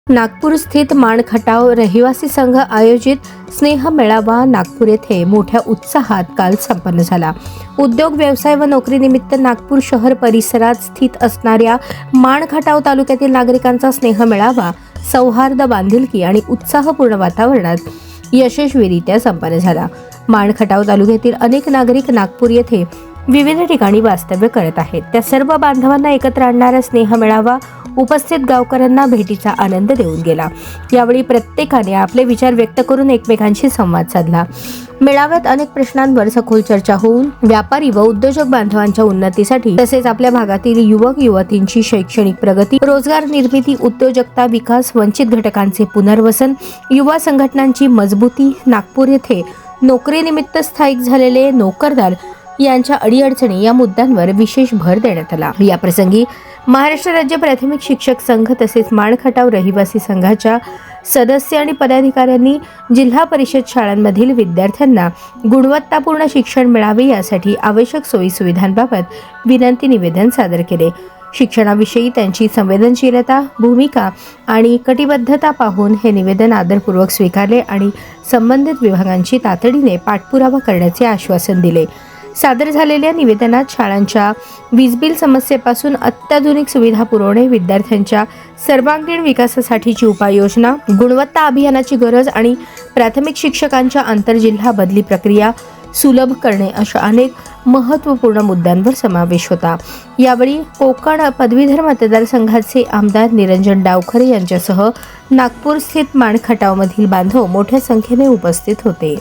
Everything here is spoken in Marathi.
नागपूर स्थित माणखटाव रहिवासी संघ आयोजित स्नेह मेळावा नागपूर येथे मोठ्या उत्साहात काल संपन्न झाला। उद्योग व्यवसाय व नोकरीनिमित्त नागपूर शहर परिसरात स्थित असणाऱ्या माणखटाव तालुक्यातील नागरिकांचा स्नेह मेळावा सौहार्द, बांधिलकी आणि उत्साहपूर्ण वातावरणात यशस्वीरित्या संपन्न झाला। माणखटाव तालुक्यातील अनेक नागरिक नागपूर येथे विविध ठिकाणी वास्तव्य करत आहेत। त्या सर्व बांधवांना एकत्र आणणारा स्नेह मेळावा उपस्थित गावकऱ्यांना भेटीचा आनंद देऊन गेला। यावेळी प्रत्येकाने आपले विचार व्यक्त करून एकमेकांशी संवाद साधला। मेळाव्यात अनेक प्रश्नांवर सखोल चर्चा होऊन व्यापारी व उद्योजक बांधवांच्या उन्नतीसाठी तसेच आपल्या भागातील युवक युवतींची शैक्षणिक प्रगती, रोजगार निर्मिती, उद्योजकता विकास, वंचित घटकांचे पुनर्वसन, युवा संघटनांची मजबूती, नागपूर येथे नोकरीनिमित्त स्थायिक झालेले नोकरदार यांच्या अडीअडचणी या मुद्द्यांवर विशेष भर देण्यात आला। या प्रसंगी महाराष्ट्र राज्य प्राथमिक शिक्षक संघ तसेच माणखटाव रहिवासी संघाच्या सदस्य आणि पदाधिकाऱ्यांनी जिल्हा परिषद शाळांमधील विद्यार्थ्यांना गुणवत्तापूर्ण शिक्षण मिळावे यासाठी आवश्यक सोयी सुविधांबाबत विनंती निवेदन सादर केले। शिक्षणाविषयी त्यांची संवेदनशीलता, भूमिका आणि कटिबद्धता पाहून हे निवेदन आदरपूर्वक स्वीकारले आणि संबंधित विभागांची तातडीने पाठपुरावा करण्याचे आश्वासन दिले। सादर झालेल्या निवेदनात शाळांच्या वीज बिल समस्येपासून अत्याधुनिक सुविधा पुरवणे, विद्यार्थ्यांच्या सर्वांगीण विकासासाठीची उपाययोजना, गुणवत्ता अभियानाची गरज आणि प्राथमिक शिक्षकांच्या आंतरजिल्हा बदली प्रक्रिया सुलभ करणे अशा अनेक महत्त्वपूर्ण मुद्द्यांवर समावेश होता। यावेळी कोकण पदवीधर मतदारसंघाचे आमदार निरंजन डावखरे यांच्यासह नागपूर स्थित माणखटावमधील बांधव मोठ्या संख्येने उपस्थित होते।